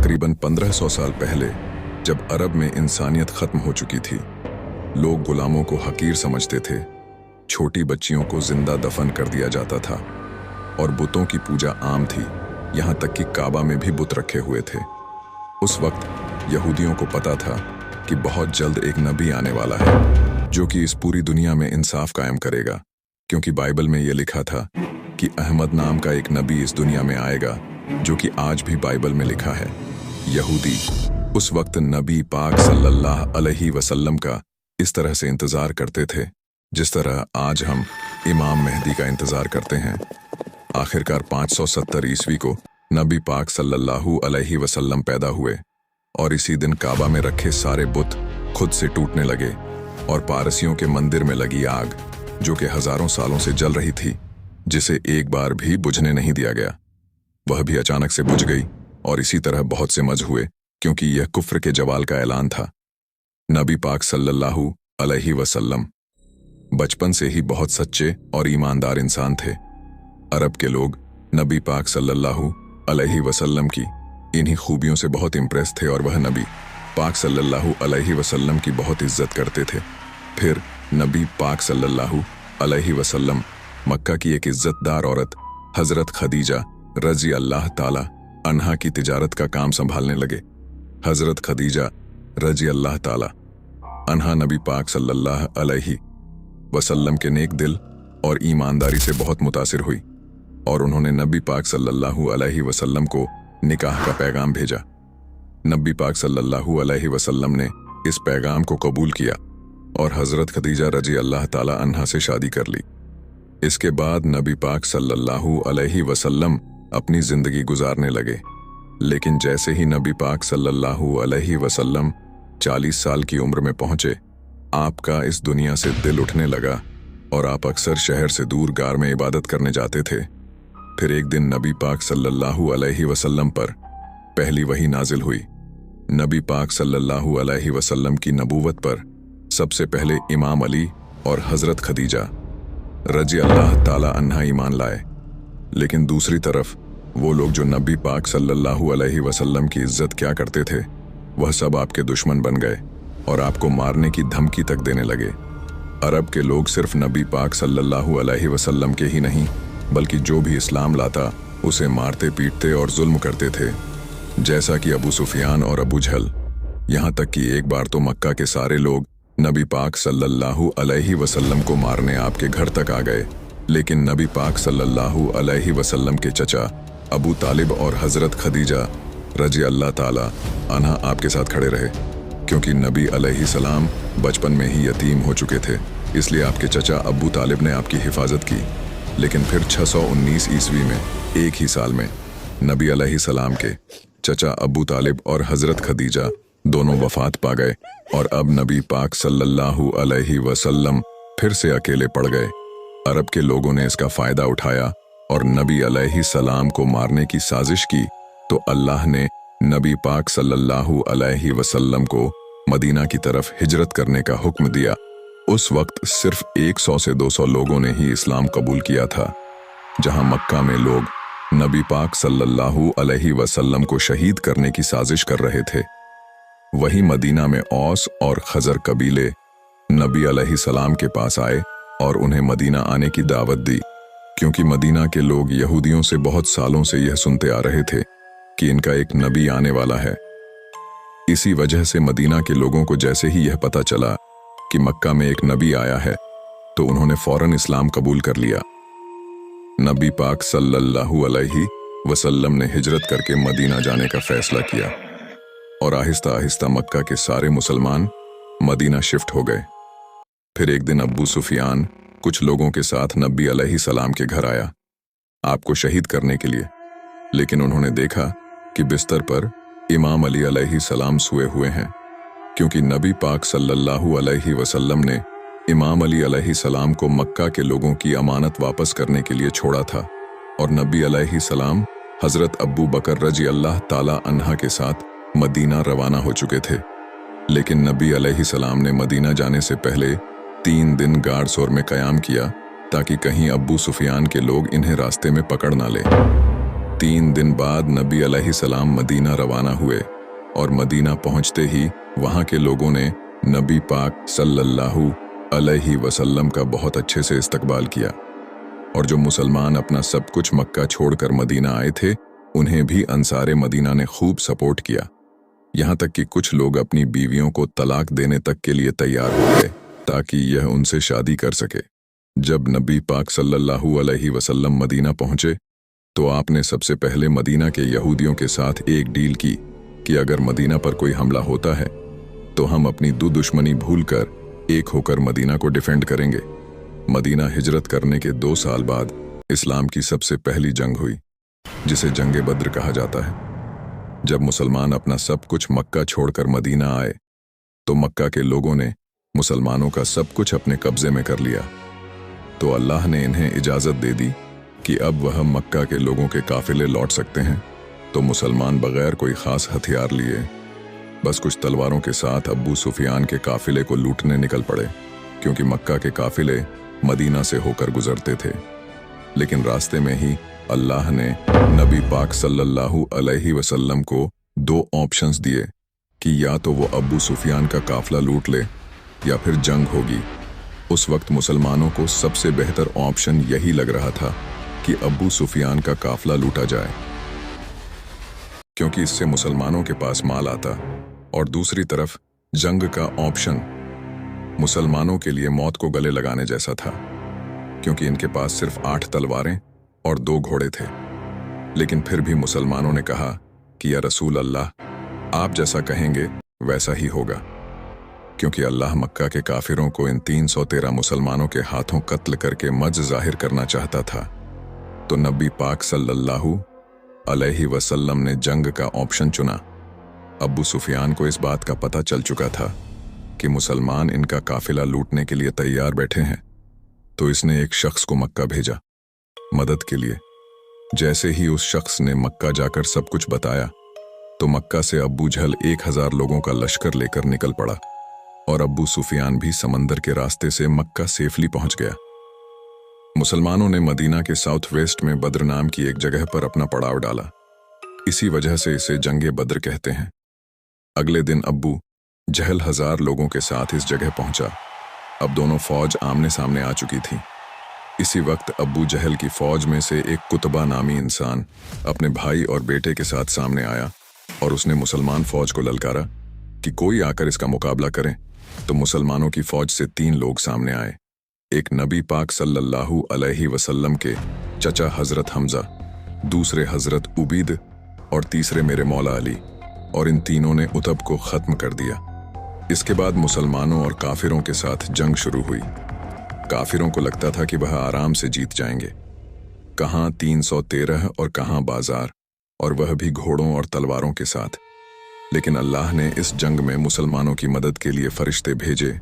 तकरीबन 1500 साल पहले, जब अरब में इंसानियत खत्म हो चुकी थी, लोग गुलामों को हकीर समझते थे, छोटी बच्चियों को जिंदा दफन कर दिया जाता था और बुतों की पूजा आम थी। यहाँ तक कि काबा में भी बुत रखे हुए थे। उस वक्त यहूदियों को पता था कि बहुत जल्द एक नबी आने वाला है जो कि इस पूरी दुनिया में इंसाफ कायम करेगा, क्योंकि बाइबल में यह लिखा था कि अहमद नाम का एक नबी इस दुनिया में आएगा, जो कि आज भी बाइबल में लिखा है। यहूदी उस वक्त नबी पाक सल्लल्लाहु अलैहि वसल्लम का इस तरह से इंतजार करते थे जिस तरह आज हम इमाम मेहदी का इंतजार करते हैं। आखिरकार 570 ईस्वी को नबी पाक सल्लल्लाहु अलैहि वसल्लम पैदा हुए और इसी दिन काबा में रखे सारे बुत खुद से टूटने लगे और पारसियों के मंदिर में लगी आग, जो कि हजारों सालों से जल रही थी, जिसे एक बार भी बुझने नहीं दिया गया, वह भी अचानक से बुझ गई। और इसी तरह बहुत से मज हुए, क्योंकि यह कुफ्र के जवाल का ऐलान था। नबी पाक सल्लल्लाहु अलैहि वसल्लम बचपन से ही बहुत सच्चे और ईमानदार इंसान थे। अरब के लोग नबी पाक सल्लल्लाहु अलैहि वसल्लम की इन्हीं खूबियों से बहुत इम्प्रेस थे और वह नबी पाक सल्लल्लाहु अलैहि वसल्लम की बहुत इज्जत करते थे। फिर नबी पाक सल्लल्लाहु अलैहि वसल्लम मक्का की एक इज्जतदार औरत हजरत खदीजा रजी अल्लाह ताला अन्हा की तिजारत का काम संभालने लगे। हजरत खदीजा रजी अल्लाह ताला अन्हा नबी पाक सल्लल्लाहु अलैहि वसल्लम के नेक दिल और ईमानदारी से बहुत मुतासिर हुई और उन्होंने नबी पाक सल्लल्लाहु अलैहि वसल्लम को निकाह का पैगाम भेजा। नबी पाक सल्लल्लाहु अलैहि वसल्लम ने इस पैगाम को कबूल किया और हजरत खदीजा रजी अल्लाह ताला अन्हा से शादी कर ली। इसके बाद नबी पाक सल्लल्लाहु अलैहि वसल्लम अपनी जिंदगी गुजारने लगे, लेकिन जैसे ही नबी पाक सल्लल्लाहु अलैहि वसल्लम 40 साल की उम्र में पहुंचे, आपका इस दुनिया से दिल उठने लगा और आप अक्सर शहर से दूर गार में इबादत करने जाते थे। फिर एक दिन नबी पाक सल्लल्लाहु अलैहि वसल्लम पर पहली वही नाजिल हुई। नबी पाक सल्लल्लाहु अलैहि वसल्लम की नबूवत पर सबसे पहले इमाम अली और हजरत खदीजा रजी अल्लाह ताला अन्हा ईमान लाए, लेकिन दूसरी तरफ वो लोग जो नबी पाक सल्लल्लाहु अलैहि वसल्लम की इज्जत क्या करते थे, वह सब आपके दुश्मन बन गए और आपको मारने की धमकी तक देने लगे। अरब के लोग सिर्फ नबी पाक सल्लल्लाहु अलैहि वसल्लम के ही नहीं, बल्कि जो भी इस्लाम लाता उसे मारते पीटते और जुल्म करते थे, जैसा कि अबू सुफियान और अबू जहल। यहाँ तक कि एक बार तो मक्का के सारे लोग नबी पाक सल्लल्लाहु अलैहि वसल्लम को मारने आपके घर तक आ गए, लेकिन नबी पाक सल्लल्लाहु अलैहि वसल्लम के चचा अबू तालिब और हजरत खदीजा रजी अल्लाह ताला अन्हा आपके साथ खड़े रहे, क्योंकि नबी अलैहि सलाम बचपन में ही यतीम हो चुके थे। इसलिए आपके चचा अबू तालिब ने आपकी हिफाजत की। लेकिन फिर 619 ईस्वी में एक ही साल में नबी अलैहि सलाम के चचा अबू तालिब और हजरत खदीजा दोनों वफात पा गए और अब नबी पाक सल्लल्लाहु अलैहि वसल्लम फिर से अकेले पड़ गए। अरब के लोगों ने इसका फायदा उठाया और नबी अलैहि सलाम को मारने की साजिश की, तो अल्लाह ने नबी पाक सल्लल्लाहु अलैहि वसल्लम को मदीना की तरफ हिजरत करने का हुक्म दिया। उस वक्त सिर्फ 100 से 200 लोगों ने ही इस्लाम कबूल किया था। जहां मक्का में लोग नबी पाक सल्लल्लाहु अलैहि वसल्लम को शहीद करने की साजिश कर रहे थे, वहीं मदीना में औस और खजर कबीले नबी अलैहि सलाम के पास आए और उन्हें मदीना आने की दावत दी, क्योंकि मदीना के लोग यहूदियों से बहुत सालों से यह सुनते आ रहे थे कि इनका एक नबी आने वाला है। इसी वजह से मदीना के लोगों को जैसे ही यह पता चला कि मक्का में एक नबी आया है, तो उन्होंने फौरन इस्लाम कबूल कर लिया। नबी पाक सल्लल्लाहु अलैहि वसल्लम ने हिजरत करके मदीना जाने का फैसला किया और आहिस्ता आहिस्ता मक्का के सारे मुसलमान मदीना शिफ्ट हो गए। फिर एक दिन अबू सुफियान कुछ लोगों के साथ नबी अलैहि सलाम के घर आया आपको शहीद करने के लिए, लेकिन उन्होंने देखा कि बिस्तर पर इमाम अली अलैहि सलाम सोए हुए हैं, क्योंकि नबी पाक सल्लल्लाहु अलैहि वसल्लम ने इमाम अली अलैहि सलाम को मक्का के लोगों की अमानत वापस करने के लिए छोड़ा था और नबी अलैहि सलाम हजरत अबू बकर रजी अल्लाह ताला अन्हा के साथ मदीना रवाना हो चुके थे। लेकिन नबी अलैहि सलाम ने मदीना जाने से पहले 3 दिन गार सोर में क़याम किया ताकि कहीं अबू सुफियान के लोग इन्हें रास्ते में पकड़ ना ले। 3 दिन बाद नबी अलैहिस्सलाम मदीना रवाना हुए और मदीना पहुंचते ही वहां के लोगों ने नबी पाक सल्लल्लाहु अलैहि वसल्लम का बहुत अच्छे से इस्तकबाल किया। और जो मुसलमान अपना सब कुछ मक्का छोड़कर मदीना आए थे, उन्हें भी अंसारे मदीना ने खूब सपोर्ट किया। यहाँ तक कि कुछ लोग अपनी बीवियों को तलाक देने तक के लिए तैयार हो गए ताकि यह उनसे शादी कर सके। जब नबी पाक सल्लल्लाहु अलैहि वसल्लम मदीना पहुंचे तो आपने सबसे पहले मदीना के यहूदियों के साथ एक डील की कि अगर मदीना पर कोई हमला होता है तो हम अपनी दुश्मनी भूलकर एक होकर मदीना को डिफेंड करेंगे। मदीना हिजरत करने के 2 साल बाद इस्लाम की सबसे पहली जंग हुई, जिसे जंगे बद्र कहा जाता है। जब मुसलमान अपना सब कुछ मक्का छोड़कर मदीना आए तो मक्का के लोगों ने मुसलमानों का सब कुछ अपने कब्जे में कर लिया। तो अल्लाह ने इन्हें इजाज़त दे दी कि अब वह मक्का के लोगों के काफिले लौट सकते हैं। तो मुसलमान बगैर कोई ख़ास हथियार लिए बस कुछ तलवारों के साथ अब्बू सुफियान के काफिले को लूटने निकल पड़े, क्योंकि मक्का के काफिले मदीना से होकर गुजरते थे। लेकिन रास्ते में ही अल्लाह ने नबी पाक सल्लल्लाहु अलैहि वसल्लम को 2 ऑप्शंस दिए कि या तो वो अब्बू सुफियान का काफिला लूट ले या फिर जंग होगी। उस वक्त मुसलमानों को सबसे बेहतर ऑप्शन यही लग रहा था कि अब्बू सुफियान का काफिला लूटा जाए, क्योंकि इससे मुसलमानों के पास माल आता, और दूसरी तरफ जंग का ऑप्शन मुसलमानों के लिए मौत को गले लगाने जैसा था, क्योंकि इनके पास सिर्फ 8 तलवारें और 2 घोड़े थे। लेकिन फिर भी मुसलमानों ने कहा कि या रसूल अल्लाह, आप जैसा कहेंगे वैसा ही होगा, क्योंकि अल्लाह मक्का के काफिरों को इन 313 मुसलमानों के हाथों कत्ल करके मज जाहिर करना चाहता था। तो नबी पाक सल्लल्लाहु अलैहि वसल्लम ने जंग का ऑप्शन चुना। अब्बू सुफियान को इस बात का पता चल चुका था कि मुसलमान इनका काफिला लूटने के लिए तैयार बैठे हैं, तो इसने एक शख्स को मक्का भेजा मदद के लिए। जैसे ही उस शख्स ने मक्का जाकर सब कुछ बताया तो मक्का से अब्बू जहल 1000 लोगों का लश्कर लेकर निकल पड़ा, और अब्बू सुफियान भी समंदर के रास्ते से मक्का सेफली पहुंच गया। मुसलमानों ने मदीना के साउथ वेस्ट में बद्र नाम की एक जगह पर अपना पड़ाव डाला। इसी वजह से इसे जंगे बद्र कहते हैं। अगले दिन अब्बू जहल 1000 लोगों के साथ इस जगह पहुंचा। अब दोनों फौज आमने सामने आ चुकी थी। इसी वक्त अब्बू जहल की फौज में से एक कुतबा नामी इंसान अपने भाई और बेटे के साथ सामने आया, और उसने मुसलमान फौज को ललकारा कि कोई आकर इसका मुकाबला करे। तो मुसलमानों की फौज से 3 लोग सामने आए। एक नबी पाक सल्लल्लाहु अलैहि वसल्लम के चचा हजरत हमजा, दूसरे हजरत उबीद और तीसरे मेरे मौला अली, और इन तीनों ने उतब को खत्म कर दिया। इसके बाद मुसलमानों और काफिरों के साथ जंग शुरू हुई। काफिरों को लगता था कि वह आराम से जीत जाएंगे, कहां 313 और कहां बाजार, और वह भी घोड़ों और तलवारों के साथ। लेकिन अल्लाह ने इस जंग में मुसलमानों की मदद के लिए फरिश्ते भेजे,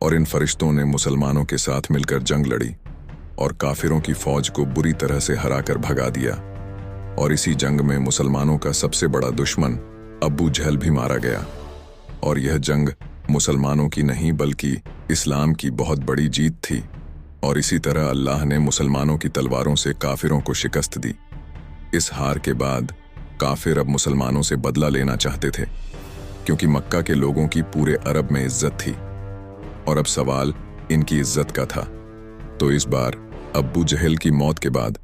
और इन फरिश्तों ने मुसलमानों के साथ मिलकर जंग लड़ी और काफिरों की फौज को बुरी तरह से हराकर भगा दिया। और इसी जंग में मुसलमानों का सबसे बड़ा दुश्मन अब्बू जहल भी मारा गया। और यह जंग मुसलमानों की नहीं बल्कि इस्लाम की बहुत बड़ी जीत थी। और इसी तरह अल्लाह ने मुसलमानों की तलवारों से काफिरों को शिकस्त दी। इस हार के बाद काफिर अब मुसलमानों से बदला लेना चाहते थे, क्योंकि मक्का के लोगों की पूरे अरब में इज्जत थी, और अब सवाल इनकी इज्जत का था। तो इस बार अब्बू जहल की मौत के बाद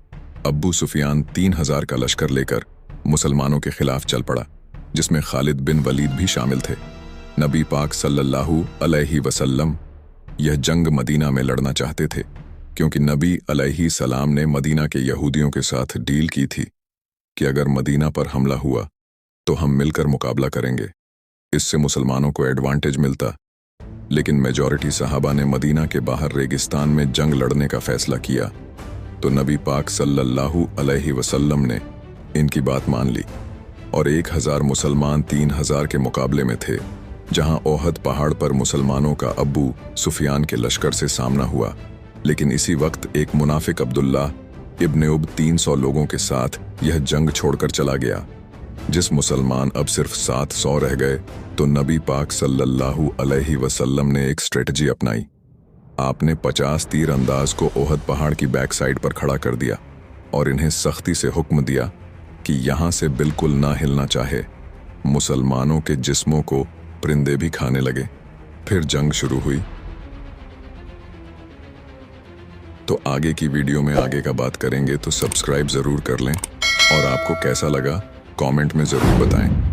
अब्बू सुफियान 3000 का लश्कर लेकर मुसलमानों के खिलाफ चल पड़ा, जिसमें खालिद बिन वलीद भी शामिल थे। नबी पाक सल्लल्लाहु अलैहि वसल्लम यह जंग मदीना में लड़ना चाहते थे, क्योंकि नबी अलैहि सलाम ने मदीना के यहूदियों के साथ डील की थी कि अगर मदीना पर हमला हुआ तो हम मिलकर मुकाबला करेंगे। इससे मुसलमानों को एडवांटेज मिलता। लेकिन मेजॉरिटी सहाबा ने मदीना के बाहर रेगिस्तान में जंग लड़ने का फैसला किया। तो नबी पाक सल्लल्लाहु अलैहि वसल्लम ने इनकी बात मान ली, और 1000 मुसलमान 3000 के मुकाबले में थे, जहां ओहद पहाड़ पर मुसलमानों का अब्बू सुफियान के लश्कर से सामना हुआ। लेकिन इसी वक्त एक मुनाफिक अब्दुल्ला इब्न उब 300 लोगों के साथ यह जंग छोड़कर चला गया। जिस मुसलमान अब सिर्फ 700 रह गए, तो नबी पाक सल्लल्लाहु अलैहि वसल्लम ने एक स्ट्रेटजी अपनाई। आपने 50 तीर अंदाज को ओहद पहाड़ की बैक साइड पर खड़ा कर दिया और इन्हें सख्ती से हुक्म दिया कि यहाँ से बिल्कुल ना हिलना चाहे। मुसलमानों के जिस्मों को परिंदे भी खाने लगे। फिर जंग शुरू हुई। तो आगे की वीडियो में आगे का बात करेंगे, तो सब्सक्राइब ज़रूर कर लें और आपको कैसा लगा कमेंट में ज़रूर बताएं।